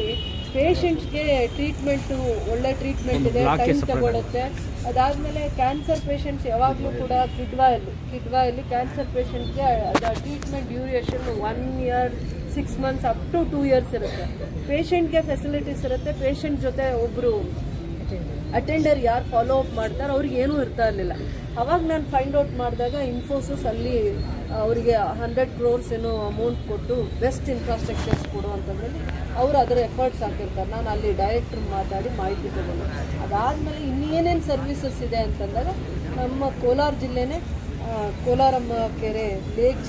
ಪೇಷಂಟ್ಸ್ಗೆ ಟ್ರೀಟ್ಮೆಂಟು ಒಳ್ಳೆ ಟ್ರೀಟ್ಮೆಂಟ್ ಇದೆ, ಟೈಮ್ ತಗೊಳುತ್ತೆ. ಅದಾದಮೇಲೆ ಕ್ಯಾನ್ಸರ್ ಪೇಷಂಟ್ಸ್ ಯಾವಾಗಲೂ ಕೂಡ ಕಿಡ್ವಾಯಲ್ಲಿ ಕ್ಯಾನ್ಸರ್ ಪೇಷಂಟ್ಗೆ treatment duration 1 year 6 months up to 2 years ಇರುತ್ತೆ. ಪೇಷಂಟ್ಗೆ ಫೆಸಿಲಿಟೀಸ್ ಇರುತ್ತೆ. ಪೇಷಂಟ್ ಜೊತೆ ಒಬ್ಬರು ಅಟೆಂಡರ್ ಯಾರು ಫಾಲೋ ಅಪ್ ಮಾಡ್ತಾರೆ ಅವ್ರಿಗೆ ಏನೂ ಇರ್ತಾ ಇರಲಿಲ್ಲ. ಅವಾಗ ನಾನು ಫೈಂಡ್ ಔಟ್ ಮಾಡಿದಾಗ ಇನ್ಫೋಸಿಸ್ ಅಲ್ಲಿ ಅವರಿಗೆ 100 crores ಏನೋ ಅಮೌಂಟ್ ಕೊಟ್ಟು ಬೆಸ್ಟ್ ಇನ್ಫ್ರಾಸ್ಟ್ರಕ್ಚರ್ಸ್ ಕೊಡು ಅಂತಂದೇಳಿ ಅವರು ಅದರ ಎಫರ್ಟ್ಸ್ ಹಾಕಿರ್ತಾರೆ. ನಾನು ಅಲ್ಲಿ ಡೈರೆಕ್ಟ್ರ್ ಮಾತಾಡಿ ಮಾಹಿತಿ ತಗೊಂಡು ಅದಾದಮೇಲೆ ಇನ್ನೇನೇನು ಸರ್ವಿಸಸ್ ಇದೆ ಅಂತಂದಾಗ ನಮ್ಮ ಕೋಲಾರ ಜಿಲ್ಲೆನೇ ಕೋಲಾರಮ್ಮ ಕೆರೆ ಲೇಕ್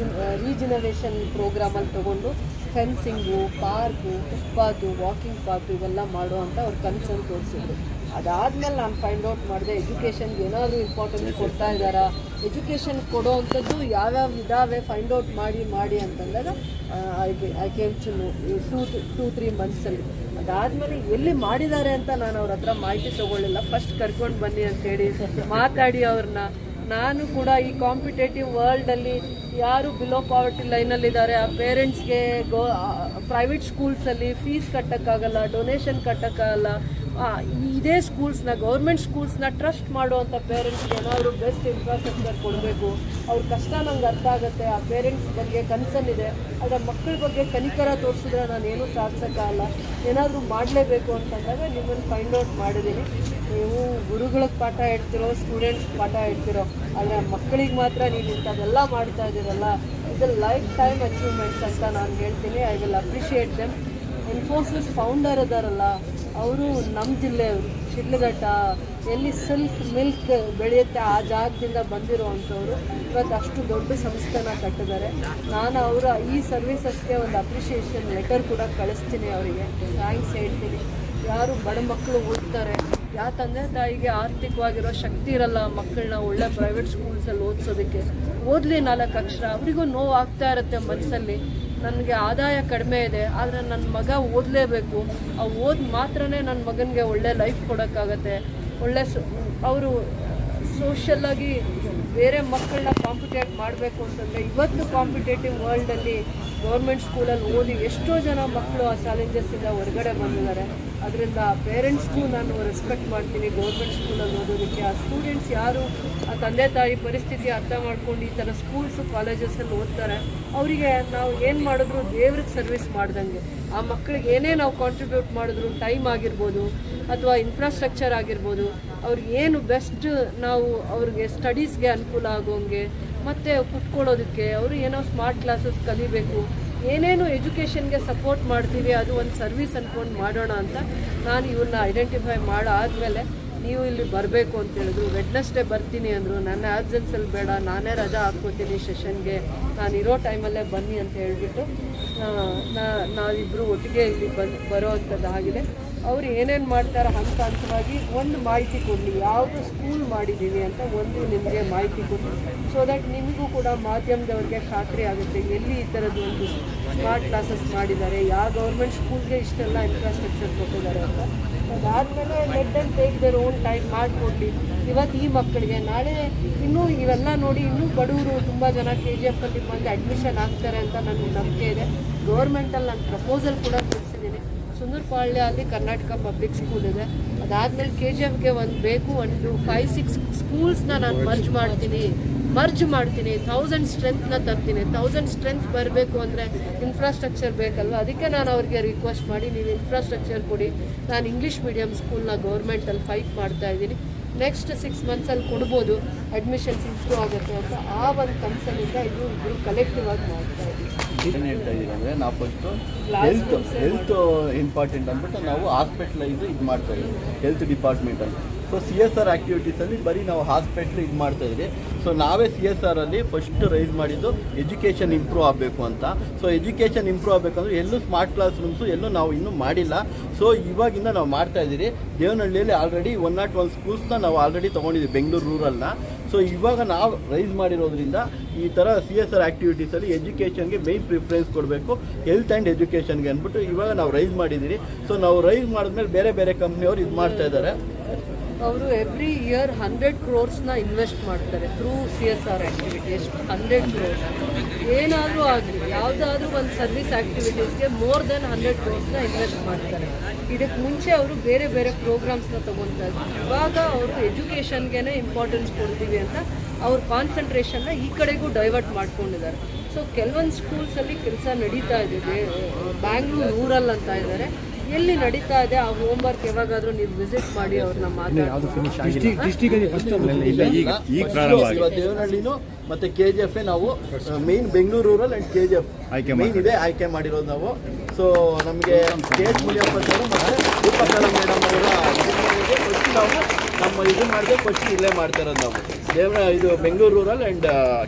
ರೀಜಿನರೇಷನ್ ಪ್ರೋಗ್ರಾಮಲ್ಲಿ ತೊಗೊಂಡು ಫೆನ್ಸಿಂಗು, ಪಾರ್ಕು, ಫುಟ್ಪಾತು, ವಾಕಿಂಗ್ ಪಾತು ಇವೆಲ್ಲ ಮಾಡುವಂಥ ಅವ್ರ ಕನ್ಸರ್ನ್ ತೋರಿಸಿದ್ರು. ಅದಾದಮೇಲೆ ನಾನು ಫೈಂಡ್ ಔಟ್ ಮಾಡಿದೆ ಎಜುಕೇಷನ್ಗೆ ಏನಾದರೂ ಇಂಪಾರ್ಟೆನ್ಸ್ ಕೊಡ್ತಾ ಇದ್ದಾರಾ, ಎಜುಕೇಷನ್ ಕೊಡೋ ಅಂಥದ್ದು ಯಾವ್ಯಾವ ಇದಾವೆ ಫೈಂಡ್ ಔಟ್ ಮಾಡಿ ಅಂತಂದಾಗ ಐ ಕೇಮ್ ಟು ನೋ 2-3 monthsಲ್ಲಿ. ಅದಾದಮೇಲೆ ಎಲ್ಲಿ ಮಾಡಿದ್ದಾರೆ ಅಂತ ನಾನು ಅವ್ರ ಹತ್ರ ಮಾಹಿತಿ ತೊಗೊಳ್ಳಿಲ್ಲ. ಫಸ್ಟ್ ಕರ್ಕೊಂಡು ಬನ್ನಿ ಅಂತೇಳಿ ಮಾತಾಡಿ ಅವ್ರನ್ನ. ನಾನು ಕೂಡ ಈ ಕಾಂಪಿಟೇಟಿವ್ ವರ್ಲ್ಡಲ್ಲಿ ಯಾರು ಬಿಲೋ ಪಾವರ್ಟಿ ಲೈನಲ್ಲಿದ್ದಾರೆ ಆ ಪೇರೆಂಟ್ಸ್ಗೆ ಪ್ರೈವೇಟ್ ಸ್ಕೂಲ್ಸಲ್ಲಿ ಫೀಸ್ ಕಟ್ಟೋಕ್ಕಾಗಲ್ಲ, ಡೊನೇಷನ್ ಕಟ್ಟೋಕ್ಕಾಗಲ್ಲ, ಇದೇ ಸ್ಕೂಲ್ಸ್ನ ಗೌರ್ಮೆಂಟ್ ಸ್ಕೂಲ್ಸ್ನ ಟ್ರಸ್ಟ್ ಮಾಡುವಂಥ ಪೇರೆಂಟ್ಸ್ಗೆ ಏನಾದರೂ ಬೆಸ್ಟ್ ಇನ್ಫ್ರಾಸ್ಟ್ರಕ್ಚರ್ ಕೊಡಬೇಕು. ಅವ್ರ ಕಷ್ಟ ನಂಗೆ ಅರ್ಥ ಆಗುತ್ತೆ. ಆ ಪೇರೆಂಟ್ಸ್ ಬಗ್ಗೆ ಕನ್ಸರ್ನ್ ಇದೆ. ಅದರ ಮಕ್ಕಳ ಬಗ್ಗೆ ಕನಿಕರ ತೋರಿಸಿದ್ರೆ ನಾನು ಏನೂ ಸಾಧಿಸೋಕ್ಕಾಗಲ್ಲ, ಏನಾದರೂ ಮಾಡಲೇಬೇಕು ಅಂತಂದಾಗ ನಿಮ್ಮನ್ನು ಫೈಂಡ್ ಔಟ್ ಮಾಡಿದ್ದೀನಿ. ನೀವು ಗುರುಗಳಿಗೆ ಪಾಠ ಹೇಳ್ತಿರೋ, ಸ್ಟೂಡೆಂಟ್ಸ್ ಪಾಠ ಹೇಳ್ತಿರೋ, ಆದರೆ ಮಕ್ಕಳಿಗೆ ಮಾತ್ರ ನೀವು ಇಂಥದ್ದೆಲ್ಲ ಮಾಡ್ತಾ ಇದ್ದೀರಲ್ಲ, ಇದು ಲೈಫ್ ಟೈಮ್ ಅಚೀವ್ಮೆಂಟ್ಸ್ ಅಂತ ನಾನು ಹೇಳ್ತೀನಿ. I will appreciate them. Infosys founder ಇದ್ದಾರಲ್ಲ ಅವರು ನಮ್ಮ ಜಿಲ್ಲೆಯವರು, ಶಿಡ್ಲಘಟ್ಟ ಎಲ್ಲಿ ಸಿಲ್ಕ್ ಮಿಲ್ಕ್ ಬೆಳೆಯುತ್ತೆ ಆ ಜಾಗದಿಂದ ಬಂದಿರುವಂಥವ್ರು ಇವತ್ತು ಅಷ್ಟು ದೊಡ್ಡ ಸಂಸ್ಥೆನ ಕಟ್ಟಿದ್ದಾರೆ. ನಾನು ಅವರ ಈ ಸರ್ವಿಸಸ್ಗೆ ಒಂದು ಅಪ್ರಿಷಿಯೇಷನ್ ಲೆಟರ್ ಕೂಡ ಕಳಿಸ್ತೀನಿ, ಅವರಿಗೆ ಥ್ಯಾಂಕ್ಸ್ ಹೇಳ್ತೀನಿ. ಯಾರು ಬಡ ಮಕ್ಕಳು ಓದ್ತಾರೆ, ಯಾವ ತಂದೆ ತಾಯಿಗೆ ಆರ್ಥಿಕವಾಗಿರೋ ಶಕ್ತಿ ಇರಲ್ಲ ಮಕ್ಕಳನ್ನ ಒಳ್ಳೆ ಪ್ರೈವೇಟ್ ಸ್ಕೂಲ್ಸಲ್ಲಿ ಓದಿಸೋದಕ್ಕೆ, ಓದಲಿ 4 ಅಕ್ಷರ, ಅವರಿಗೂ ನೋವು ಆಗ್ತಾ ಇರುತ್ತೆ ಮನಸ್ಸಲ್ಲಿ. ನನಗೆ ಆದಾಯ ಕಡಿಮೆ ಇದೆ ಆದರೆ ನನ್ನ ಮಗ ಓದಲೇಬೇಕು, ಓದ್ ಮಾತ್ರನೇ ನನ್ನ ಮಗನಿಗೆ ಒಳ್ಳೆ ಲೈಫ್ ಕೊಡೋಕ್ಕಾಗತ್ತೆ. ಒಳ್ಳೆ ಅವರು ಸೋಷಿಯಲ್ಲಾಗಿ ಬೇರೆ ಮಕ್ಕಳನ್ನ ಕಾಂಪಿಟೇಟ್ ಮಾಡಬೇಕು ಅಂತಂದರೆ ಇವತ್ತು ಕಾಂಪಿಟೇಟಿವ್ ವರ್ಲ್ಡಲ್ಲಿ ಗೌರ್ಮೆಂಟ್ ಸ್ಕೂಲಲ್ಲಿ ಓದಿ ಎಷ್ಟೋ ಜನ ಮಕ್ಕಳು ಆ ಚಾಲೆಂಜಸ್ಸಿಂದ ಹೊರಗಡೆ ಬಂದಿದ್ದಾರೆ. ಅದರಿಂದ ಪೇರೆಂಟ್ಸ್ಗೂ ನಾನು ರೆಸ್ಪೆಕ್ಟ್ ಮಾಡ್ತೀನಿ ಗೌರ್ಮೆಂಟ್ ಸ್ಕೂಲಲ್ಲಿ ಓದೋದಕ್ಕೆ. ಆ ಸ್ಟೂಡೆಂಟ್ಸ್ ಯಾರು ಆ ತಂದೆ ತಾಯಿ ಪರಿಸ್ಥಿತಿ ಅರ್ಥ ಮಾಡ್ಕೊಂಡು ಈ ಥರ ಸ್ಕೂಲ್ಸು ಕಾಲೇಜಸಲ್ಲಿ ಓದ್ತಾರೆ ಅವರಿಗೆ ನಾವು ಏನು ಮಾಡಿದ್ರು ದೇವ್ರಿಗೆ ಸರ್ವಿಸ್ ಮಾಡ್ದಂಗೆ. ಆ ಮಕ್ಕಳಿಗೆ ಏನೇ ನಾವು ಕಾಂಟ್ರಿಬ್ಯೂಟ್ ಮಾಡಿದ್ರು, ಟೈಮ್ ಆಗಿರ್ಬೋದು ಅಥವಾ ಇನ್ಫ್ರಾಸ್ಟ್ರಕ್ಚರ್ ಆಗಿರ್ಬೋದು, ಅವ್ರಿಗೆ ಏನು ಬೆಸ್ಟ್ ನಾವು ಅವ್ರಿಗೆ ಸ್ಟಡೀಸ್ಗೆ ಅನುಕೂಲ ಆಗೋಂಗೆ ಮತ್ತು ಕುತ್ಕೊಳ್ಳೋದಕ್ಕೆ ಅವರು ಏನೋ ಸ್ಮಾರ್ಟ್ ಕ್ಲಾಸಸ್ ಕಲಿಬೇಕು, ಏನೇನು ಎಜುಕೇಷನ್ಗೆ ಸಪೋರ್ಟ್ ಮಾಡ್ತೀವಿ ಅದು ಒಂದು ಸರ್ವಿಸ್ ಅಂದ್ಕೊಂಡು ಮಾಡೋಣ ಅಂತ ನಾನು ಇವ್ರನ್ನ ಐಡೆಂಟಿಫೈ ಮಾಡಾದ್ಮೇಲೆ ನೀವು ಇಲ್ಲಿ ಬರಬೇಕು ಅಂತ ಹೇಳಿದ್ರು. ವೆಡ್ನೆಸ್ಡೇ ಬರ್ತೀನಿ ಅಂದರು. ನನ್ನ ಆಬ್ಸೆನ್ಸಲ್ಲಿ ಬೇಡ, ನಾನೇ ರಜಾ ಹಾಕ್ಕೋತೀನಿ ಸೆಷನ್ಗೆ, ನಾನು ಇರೋ ಟೈಮಲ್ಲೇ ಬನ್ನಿ ಅಂತ ಹೇಳಿಬಿಟ್ಟು ನಾವಿಬ್ಬರು ಒಟ್ಟಿಗೆ ಇಲ್ಲಿ ಬರೋ ಅಂಥದ್ದಾಗಿದೆ. ಅವರು ಏನೇನು ಮಾಡ್ತಾರೆ ಹಂತ ಹಂತವಾಗಿ ಒಂದು ಮಾಹಿತಿ ಕೊಡಲಿ, ಯಾವುದು ಸ್ಕೂಲ್ ಮಾಡಿದ್ದೀವಿ ಅಂತ ಒಂದು ನಿಮಗೆ ಮಾಹಿತಿ ಕೊಡಿ. ಸೊ ದಟ್ ನಿಮಗೂ ಕೂಡ ಮಾಧ್ಯಮದವ್ರಿಗೆ ಖಾತ್ರಿ ಆಗುತ್ತೆ ಎಲ್ಲಿ ಈ ಥರದ್ದು ಒಂದು ಸ್ಮಾರ್ಟ್ ಕ್ಲಾಸಸ್ ಮಾಡಿದ್ದಾರೆ, ಯಾವ ಗೌರ್ಮೆಂಟ್ ಸ್ಕೂಲ್ಗೆ ಇಷ್ಟೆಲ್ಲ ಇನ್ಫ್ರಾಸ್ಟ್ರಕ್ಚರ್ ಕೊಟ್ಟಿದ್ದಾರೆ ಅಂತ. ಅದಾದಮೇಲೆ let them take their own time ಮಾಡಿಕೊಡ್ಲಿ. ಇವತ್ತು ಈ ಮಕ್ಕಳಿಗೆ ನಾಳೆ ಇನ್ನೂ ಇವೆಲ್ಲ ನೋಡಿ ಇನ್ನೂ ಬಡವರು ತುಂಬ ಜನ KGF ಅಲ್ಲಿ ಬಂದು ಅಡ್ಮಿಷನ್ ಆಗ್ತಾರೆ ಅಂತ ನನಗೆ ನಂಬಿಕೆ ಇದೆ. ಗೌರ್ಮೆಂಟಲ್ಲಿ ನಾನು ಪ್ರಪೋಸಲ್ ಕೂಡ ಕೊಡಿಸಿದ್ದೀನಿ. ಸುಂದರಪಾಳ್ಯ ಅಲ್ಲಿ ಕರ್ನಾಟಕ ಪಬ್ಲಿಕ್ ಸ್ಕೂಲ್ ಇದೆ. ಅದಾದಮೇಲೆ KGFಗೆ ಒಂದು ಬೇಕು, ಒಂದು 5-6 ಸ್ಕೂಲ್ಸ್ನ ನಾನು ಮರ್ಜ್ ಮಾಡ್ತೀನಿ. 1000 ಸ್ಟ್ರೆಂತ್ನ ತರ್ತೀನಿ. 1000 ಸ್ಟ್ರೆಂತ್ ಬರಬೇಕು ಅಂದರೆ ಇನ್ಫ್ರಾಸ್ಟ್ರಕ್ಚರ್ ಬೇಕಲ್ವ. ಅದಕ್ಕೆ ನಾನು ಅವ್ರಿಗೆ ರಿಕ್ವೆಸ್ಟ್ ಮಾಡಿ ನೀವು ಇನ್ಫ್ರಾಸ್ಟ್ರಕ್ಚರ್ ಕೊಡಿ. ನಾನು ಇಂಗ್ಲೀಷ್ ಮೀಡಿಯಮ್ ಸ್ಕೂಲ್ನ ಗೌರ್ಮೆಂಟಲ್ಲಿ ಫೈಟ್ ಮಾಡ್ತಾ ಇದ್ದೀನಿ. ನೆಕ್ಸ್ಟ್ 6 ಮಂತ್ಸಲ್ಲಿ ಕೊಡ್ಬೋದು, ಅಡ್ಮಿಷನ್ಸ್ ಇಂಪ್ರೂವ್ ಆಗುತ್ತೆ ಅಂತ ಆ ಒಂದು ಕನ್ಸರ್ನಿಂದ ಇಬ್ಬರು ಕಲೆಕ್ಟಿವ್ ಆಗಿ ಮಾಡ್ತಾ ಇದ್ದೀವಿ. ಏನು ಹೇಳ್ತಾ ಇದ್ದೀವಿ ಅಂದರೆ ನಾವು ಫಸ್ಟು ಹೆಲ್ತ್ ಇಂಪಾರ್ಟೆಂಟ್ ಅಂದ್ಬಿಟ್ಟು ನಾವು ಹಾಸ್ಪಿಟ್ಲೈಸ್ ಇದು ಮಾಡ್ತಾ ಇದ್ದೀವಿ ಹೆಲ್ತ್ ಡಿಪಾರ್ಟ್ಮೆಂಟಲ್ಲಿ. ಸೊ CSR ಆ್ಯಕ್ಟಿವಿಟೀಸಲ್ಲಿ ಬರೀ ನಾವು ಹಾಸ್ಪಿಟ್ಲ್ ಇದು ಮಾಡ್ತಾಯಿದ್ವಿ. ಸೊ ನಾವೇ CSR ಅಲ್ಲಿ ಫಸ್ಟ್ ರೈಸ್ ಮಾಡಿದ್ದು ಎಜುಕೇಷನ್ ಇಂಪ್ರೂವ್ ಆಗಬೇಕು ಅಂತ. ಸೊ ಎಜುಕೇಷನ್ ಇಂಪ್ರೂವ್ ಆಗಬೇಕಂದ್ರೆ ಎಲ್ಲೂ ಸ್ಮಾರ್ಟ್ ಕ್ಲಾಸ್ ರೂಮ್ಸು ಎಲ್ಲೂ ನಾವು ಇನ್ನೂ ಮಾಡಿಲ್ಲ. ಸೊ ಇವಾಗಿಂದ ನಾವು ಮಾಡ್ತಾಯಿದ್ದೀವಿ. ದೇವನಹಳ್ಳಿಯಲ್ಲಿ ಆಲ್ರೆಡಿ 101 ಸ್ಕೂಲ್ಸ್ನ ನಾವು ಆಲ್ರೆಡಿ ತೊಗೊಂಡಿದ್ದೀವಿ ಬೆಂಗಳೂರು ರೂರಲ್ನ. ಸೊ ಇವಾಗ ನಾವು ರೈಸ್ ಮಾಡಿರೋದ್ರಿಂದ ಈ ಥರ CSR ಆ್ಯಕ್ಟಿವಿಟೀಸಲ್ಲಿ ಎಜುಕೇಷನ್ಗೆ ಮೇನ್ ಪ್ರಿಫರೆನ್ಸ್ ಕೊಡಬೇಕು, ಹೆಲ್ತ್ ಆ್ಯಂಡ್ ಎಜುಕೇಷನ್ಗೆ ಅಂದ್ಬಿಟ್ಟು ಇವಾಗ ನಾವು ರೈಸ್ ಮಾಡಿದ್ದೀವಿ. ಸೊ ನಾವು ರೈಸ್ ಮಾಡಿದ್ಮೇಲೆ ಬೇರೆ ಬೇರೆ ಕಂಪ್ನಿಯವರು ಇದು ಮಾಡ್ತಾ ಇದ್ದಾರೆ. ಅವರು ಎವ್ರಿ ಇಯರ್ 100 crores ಇನ್ವೆಸ್ಟ್ ಮಾಡ್ತಾರೆ ಥ್ರೂ CSR ಆ್ಯಕ್ಟಿವಿಟಿ. ಎಷ್ಟು 100 crores. ಏನಾದರೂ ಆಗಲಿ ಯಾವುದಾದ್ರೂ ಒಂದು ಸರ್ವಿಸ್ ಆ್ಯಕ್ಟಿವಿಟೀಸ್ಗೆ ಮೋರ್ ದೆನ್ 100 crores ಇನ್ವೆಸ್ಟ್ ಮಾಡ್ತಾರೆ. ಇದಕ್ಕೆ ಮುಂಚೆ ಅವರು ಬೇರೆ ಬೇರೆ ಪ್ರೋಗ್ರಾಮ್ಸ್ನ ತೊಗೊತಾ ಇದ್ರು. ಇವಾಗ ಅವರು ಎಜುಕೇಷನ್ಗೆ ಇಂಪಾರ್ಟೆನ್ಸ್ ಕೊಡ್ತೀವಿ ಅಂತ ಅವ್ರ ಕಾನ್ಸಂಟ್ರೇಷನ್ನ ಈ ಕಡೆಗೂ ಡೈವರ್ಟ್ ಮಾಡ್ಕೊಂಡಿದ್ದಾರೆ. ಸೊ ಕೆಲವೊಂದು ಸ್ಕೂಲ್ಸಲ್ಲಿ ಕೆಲಸ ನಡೀತಾ ಇದೆ. ಬ್ಯಾಂಗ್ಳೂರು ರೂರಲ್ ಅಂತ ಇದ್ದಾರೆ, ಎಲ್ಲಿ ನಡೀತಾ ಇದೆ ಆ ಹೋಮ್ವರ್ಕ್ ಯಾವಾಗಾದ್ರೂ ನೀವು ವಿಸಿಟ್ ಮಾಡಿ ಅವ್ರನ್ನ ದೇವನಹಳ್ಳಿನೂ ಮತ್ತೆ KGF ನಾವು main Bengaluru rural and KGF main ಇದೆ ಆಯ್ಕೆ ಮಾಡಿರೋದು ನಾವು. ಸೊ ನಮಗೆ KH ಮುನಿಯಪ್ಪ ಸರ್ ಮತ್ತೆ ರೂಪಕಲಾ ಮೇಡಮ್ ಅವರ ಫಸ್ಟ್ ನಾವು ನಮ್ಮ ಇದು ಮಾಡಿದೆ ಫಸ್ಟ್ ಇಲ್ಲೇ ಮಾಡ್ತಾ ಇರೋದು ನಾವು ಇದು ಬೆಂಗಳೂರು ರೂರಲ್ ಆ್ಯಂಡ್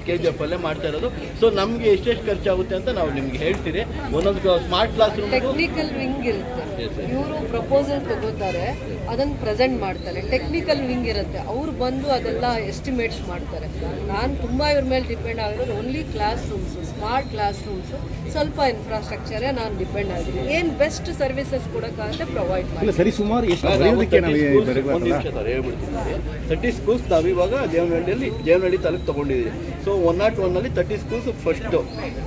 KGF ಅಲ್ಲೇ ಮಾಡ್ತಾ ಇರೋದು. ಸೊ ನಮಗೆ ಎಷ್ಟೆಷ್ಟು ಖರ್ಚಾಗುತ್ತೆ ಅಂತ ನಾವು ನಿಮ್ಗೆ ಹೇಳ್ತೀರಿ. ಒಂದೊಂದು smart class room technical wing ಇರುತ್ತೆ, ಇವರು ಪ್ರಪೋಸಲ್ ತಗೋತಾರೆ, ಅದನ್ನು ಪ್ರೆಸೆಂಟ್ ಮಾಡ್ತಾರೆ. ಟೆಕ್ನಿಕಲ್ ವಿಂಗ್ ಇರುತ್ತೆ, ಅವ್ರು ಬಂದು ಅದೆಲ್ಲ ಎಸ್ಟಿಮೇಟ್ಸ್ ಮಾಡ್ತಾರೆ. ನಾನು ತುಂಬ ಇವ್ರ ಮೇಲೆ ಡಿಪೆಂಡ್ ಆಗಿರೋದು only class rooms, smart class rooms, ಸ್ವಲ್ಪ ಇನ್ಫ್ರಾಸ್ಟ್ರಕ್ಚರೇ ನಾನು ಡಿಪೆಂಡ್ ಆಗಿದ್ದೀನಿ. ಏನು ಬೆಸ್ಟ್ ಸರ್ವಿಸಸ್ ಕೊಡೋಕ್ಕಾಗತ್ತೆ ಪ್ರೊವೈಡ್ ಮಾಡಿ. ಸರಿ, ಸುಮಾರು ಎಷ್ಟು 30 ಸ್ಕೂಲ್ಸ್ ನಾವು ಇವಾಗ ದೇವನಹಳ್ಳಿ ತಾಲೂಕು ತೊಗೊಂಡಿದ್ದೀವಿ. ಸೊ 101 30 ಸ್ಕೂಲ್ಸ್ ಫಸ್ಟು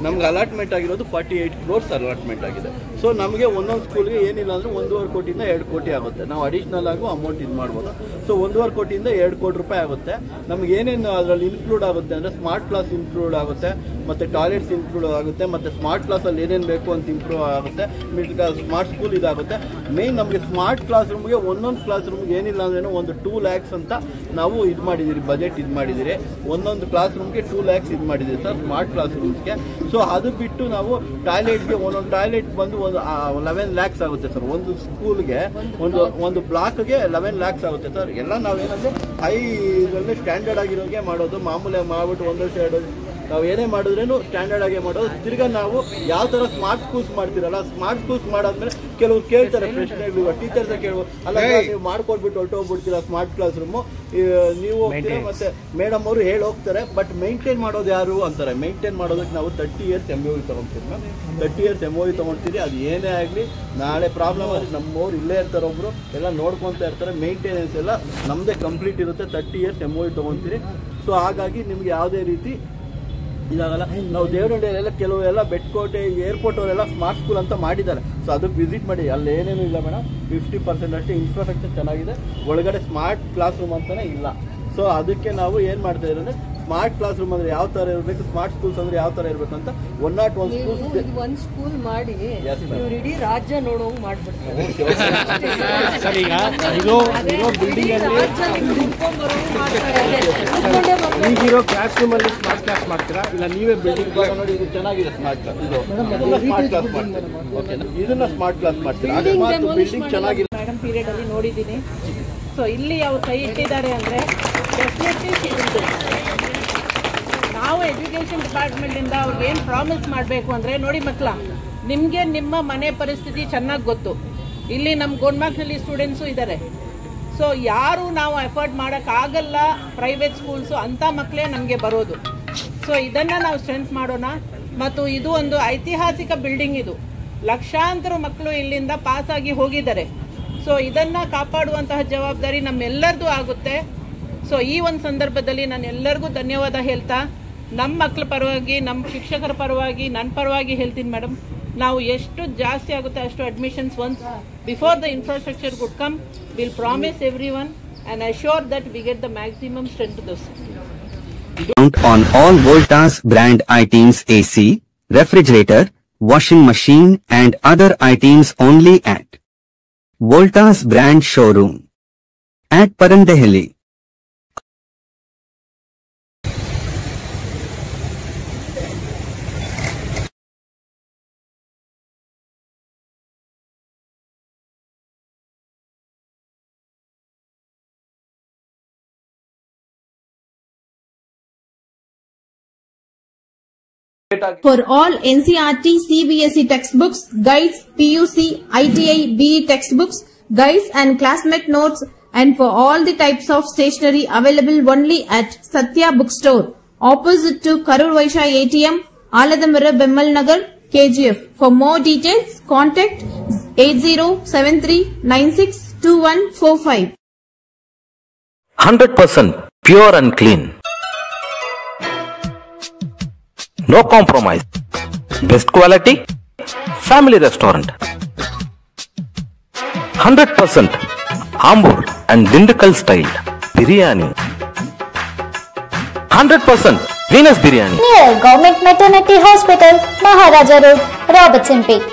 ನಮ್ಗೆ ಅಲಾಟ್ಮೆಂಟ್ ಆಗಿರೋದು 48 crores ಅಲಾಟ್ಮೆಂಟ್ ಆಗಿದೆ. ಸೊ ನಮಗೆ ಒಂದೊಂದು ಸ್ಕೂಲ್ಗೆ ಏನಿಲ್ಲ ಅಂದರೆ 1.5 ಕೋಟಿಯಿಂದ 2 ಕೋಟಿ ಆಗುತ್ತೆ. ನಾವು ಅಡಿಷ್ನಲ್ ಆಗು ಅಮೌಂಟ್ ಇದು ಮಾಡ್ಬೋದು. ಸೊ 1.5 ಕೋಟಿಯಿಂದ 2 ಕೋಟಿ ರೂಪಾಯಿ ಆಗುತ್ತೆ. ನಮ್ಗೆ ಏನೇನು ಅದರಲ್ಲಿ ಇನ್ಕ್ಲೂಡ್ ಆಗುತ್ತೆ ಅಂದರೆ ಸ್ಮಾರ್ಟ್ ಕ್ಲಾಸ್ ಇನ್ಕ್ಲೂಡ್ ಆಗುತ್ತೆ, ಮತ್ತು ಟಾಯ್ಲೆಟ್ಸ್ ಇನ್ಕ್ಲೂಡ್ ಆಗುತ್ತೆ, ಮತ್ತು ಸ್ಮಾರ್ಟ್ ಕ್ಲಾಸಲ್ಲಿ ಏನೇನು ಬೇಕು ಅಂತ ಇಂಪ್ರೂವ್ ಆಗುತ್ತೆ, ಮಿಡ್ಲ್ ಕ್ಲಾಸ್ ಸ್ಮಾರ್ಟ್ ಸ್ಕೂಲ್ ಇದಾಗುತ್ತೆ. ಮೇಯ್ನ್ ನಮಗೆ ಸ್ಮಾರ್ಟ್ ಕ್ಲಾಸ್ ರೂಮ್ಗೆ ಒಂದೊಂದು ಕ್ಲಾಸ್ ರೂಮ್ಗೆ ಏನಿಲ್ಲ ಅಂದ್ರೂ ಒಂದು 2 lakhs ಅಂತ ನಾವು ಇದು ಮಾಡಿದ್ದೀರಿ, ಬಜೆಟ್ ಇದು ಮಾಡಿದ್ದೀರಿ. ಒಂದೊಂದು ಕ್ಲಾಸ್ ರೂಮ್ಗೆ 2 lakhs ಇದು ಮಾಡಿದ್ದೀರಿ ಸರ್ ಸ್ಮಾರ್ಟ್ ಕ್ಲಾಸ್ ರೂಮ್ಸ್ಗೆ. ಸೊ ಅದು ಬಿಟ್ಟು ನಾವು ಟಾಯ್ಲೆಟ್ಗೆ ಒಂದೊಂದು ಟಾಯ್ಲೆಟ್ ಬಂದು ಒಂದು 11 lakhs ಆಗುತ್ತೆ ಸರ್. ಒಂದು ಸ್ಕೂಲ್ಗೆ ಒಂದು ಬ್ಲಾಕ್ಗೆ 11 lakhs ಆಗುತ್ತೆ ಸರ್. ಎಲ್ಲ ನಾವೇನಂದ್ರೆ ಹೈ ಇದರಲ್ಲಿ ಸ್ಟ್ಯಾಂಡರ್ಡ್ ಆಗಿರೋಗೆ ಮಾಡೋದು, ಮಾಮೂಲಿ ಮಾಡ್ಬಿಟ್ಟು ಒಂದೊಂದು ಸೈಡು ನಾವು ಏನೇ ಮಾಡಿದ್ರೇನು ಸ್ಟ್ಯಾಂಡರ್ಡ್ ಆಗಿ ಮಾಡೋದು. ತಿರ್ಗಾ ನಾವು ಯಾವ ಥರ ಸ್ಮಾರ್ಟ್ ಸ್ಕೂಲ್ಸ್ ಮಾಡ್ತೀರಲ್ಲ, ಸ್ಮಾರ್ಟ್ ಸ್ಕೂಲ್ಸ್ ಮಾಡಾದ್ಮೇಲೆ ಕೆಲವರು ಕೇಳ್ತಾರೆ ಪ್ರಶ್ನೆಗಳು, ಟೀಚರ್ಸ್ ಕೇಳ್ಬೋದು, ಅಲ್ಲ ನೀವು ಮಾಡ್ಕೊಟ್ಬಿಟ್ಟು ಹೊರಟೋಗ್ಬಿಡ್ತೀರಾ ಸ್ಮಾರ್ಟ್ ಕ್ಲಾಸ್ ರೂಮು, ನೀವು ಹೋಗ್ತೀರಾ ಮತ್ತೆ ಮೇಡಮ್ ಅವರು ಹೇಳಿ ಹೋಗ್ತಾರೆ, ಬಟ್ ಮೇಂಟೈನ್ ಮಾಡೋದು ಯಾರು ಅಂತಾರೆ. ಮೇಂಟೈನ್ ಮಾಡೋದಕ್ಕೆ ನಾವು 30 years MOU ತೊಗೊಳ್ತೀವಿ ಮ್ಯಾಮ್. 30 years MOU ತೊಗೊಳ್ತೀವಿ. ಅದು ಏನೇ ಆಗಲಿ ನಾಳೆ ಪ್ರಾಬ್ಲಮ್ ಆದರೆ ನಮ್ಮವ್ರು ಇಲ್ಲೇ ಇರ್ತಾರೆ, ಒಬ್ಬರು ಎಲ್ಲ ನೋಡ್ಕೊತಾ ಇರ್ತಾರೆ. ಮೇಂಟೆನೆನ್ಸ್ ಎಲ್ಲ ನಮ್ಮದೇ ಕಂಪ್ಲೀಟ್ ಇರುತ್ತೆ. 30 years MOU ತೊಗೊಳ್ತೀರಿ. ಸೊ ಹಾಗಾಗಿ ನಿಮ್ಗೆ ಯಾವುದೇ ರೀತಿ ಇದಾಗಲ್ಲ. ನಾವು ದೇವನಹಳ್ಳಿಯಲ್ಲೆಲ್ಲ ಕೆಲವೆಲ್ಲ ಬೆಟ್ಕೋಟೆ ಏರ್ಪೋರ್ಟ್ ಅವರೆಲ್ಲ ಸ್ಮಾರ್ಟ್ ಸ್ಕೂಲ್ ಅಂತ ಮಾಡಿದ್ದಾರೆ. ಸೊ ಅದಕ್ಕೆ ವಿಸಿಟ್ ಮಾಡಿ, ಅಲ್ಲಿ ಏನೇನು ಇಲ್ಲ ಮೇಡಮ್, 50% ಅಷ್ಟೇ ಇನ್ಫ್ರಾಸ್ಟ್ರಕ್ಚರ್ ಚೆನ್ನಾಗಿದೆ, ಒಳಗಡೆ ಸ್ಮಾರ್ಟ್ ಕ್ಲಾಸ್ ರೂಮ್ ಅಂತಲೇ ಇಲ್ಲ. ಸೊ ಅದಕ್ಕೆ ನಾವು ಏನು ಮಾಡ್ತಾ ಇದ್ದೀವಿ ಅಂದರೆ ಸ್ಮಾರ್ಟ್ ಕ್ಲಾಸ್ ರೂಮ್ ಅಂದ್ರೆ ಯಾವ ತರ ಇರಬೇಕು, ಸ್ಮಾರ್ಟ್ ಸ್ಕೂಲ್ಸ್ ಅಂದ್ರೆ ಯಾವ ತರ ಇರಬೇಕು ಅಂತ 101 ಸ್ಕೂಲ್ಸ್ ಒಂದ್ ಸ್ಕೂಲ್ ಮಾಡಿ ಇವ್ರು ಇಡೀ ರಾಜ್ಯ ನೋಡೋಂಗ್ ಮಾಡ್ಬಿಡ್ತಾರೆ. ಸರ್, ಈಗ ಬಿಲ್ಡಿಂಗ್ ಈಗಿರೋ ಕ್ಲಾಸ್ ರೂಮ್ ಅಲ್ಲಿ ಸ್ಮಾರ್ಟ್ ಕ್ಲಾಸ್ ಮಾಡ್ತೀರಾ ಇಲ್ಲ ನೀವೇ ಬಿಲ್ಡಿಂಗ್ ನೋಡಿ, ಇದು ಚೆನ್ನಾಗಿದೆ ಸ್ಮಾರ್ಟ್ ಕ್ಲಾಸ್. ಸ್ಮಾರ್ಟ್ ಕ್ಲಾಸ್ ಮಾಡ್ತೀರಾ, ಇದನ್ನ ಸ್ಮಾರ್ಟ್ ಕ್ಲಾಸ್ ಮಾಡ್ತೀರಾ. ಬಿಲ್ಡಿಂಗ್ ಚೆನ್ನಾಗಿದೆ ಮೇಡಮ್ ಪೀರಿಯಡ್ ಅಲ್ಲಿ ನೋಡಿದ್ದೀನಿ. ಸೊ ಇಲ್ಲಿ ಅವ್ರು ಕೈ ಇಟ್ಟಿದ್ದಾರೆ ಅಂದರೆ ಡೆಫಿನೆಟ್ಲಿ ನಾವು ಎಜುಕೇಷನ್ ಡಿಪಾರ್ಟ್ಮೆಂಟಿಂದ ಅವ್ರಿಗೆ ಏನು ಪ್ರಾಮಿಸ್ ಮಾಡಬೇಕು ಅಂದರೆ, ನೋಡಿ ಮಕ್ಕಳ, ನಿಮಗೆ ನಿಮ್ಮ ಮನೆ ಪರಿಸ್ಥಿತಿ ಚೆನ್ನಾಗಿ ಗೊತ್ತು. ಇಲ್ಲಿ ನಮ್ಮ ಗೋಲ್ಮಾರ್ಕ್ನಲ್ಲಿ ಸ್ಟೂಡೆಂಟ್ಸು ಇದ್ದಾರೆ. ಸೊ ಯಾರು ನಾವು ಎಫರ್ಟ್ ಮಾಡೋಕ್ಕಾಗಲ್ಲ ಪ್ರೈವೇಟ್ ಸ್ಕೂಲ್ಸು ಅಂಥ ಮಕ್ಕಳೇ ನಮಗೆ ಬರೋದು. ಸೊ ಇದನ್ನು ನಾವು ಸ್ಟ್ರೆಂತ್ ಮಾಡೋಣ. ಮತ್ತು ಇದು ಒಂದು ಐತಿಹಾಸಿಕ ಬಿಲ್ಡಿಂಗ್. ಇದು ಲಕ್ಷಾಂತರ ಮಕ್ಕಳು ಇಲ್ಲಿಂದ ಪಾಸಾಗಿ ಹೋಗಿದ್ದಾರೆ. ಸೊ ಇದನ್ನು ಕಾಪಾಡುವಂತಹ ಜವಾಬ್ದಾರಿ ನಮ್ಮೆಲ್ಲರದು ಆಗುತ್ತೆ. ಸೊ ಈ ಒಂದು ಸಂದರ್ಭದಲ್ಲಿ ನಾನು ಎಲ್ಲರಿಗೂ ಧನ್ಯವಾದ ಹೇಳ್ತಾ, ನಮ್ಮ ಮಕ್ಕಳ ಪರವಾಗಿ, ನಮ್ಮ ಶಿಕ್ಷಕರ ಪರವಾಗಿ, ನನ್ನ ಪರವಾಗಿ ಹೇಳ್ತೀನಿ ಮೇಡಮ್, ನಾವು ಎಷ್ಟು ಜಾಸ್ತಿ ಆಗುತ್ತೆ ಅಷ್ಟು admissions once before the infrastructure good come, will promise every one and assure that we get the maximum strength this. On all Voltas brand items AC, refrigerator, washing machine and other items only at Voltas brand showroom at Parandehali. For all NCERT, CBSE textbooks, guides, PUC, ITI, BE textbooks, guides and classmate notes, and for all the types of stationery available only at Satya Bookstore, opposite to Karur Vaishya ATM, Aladamara, Bemmal Nagar, KGF. For more details, contact 8073962145. 100% pure and clean. No compromise. Best quality. Family restaurant. 100% Ambur and Dindukal style biryani. 100% Venus biryani. Near Government Maternity Hospital, Maharaja Road, Robertson Peak.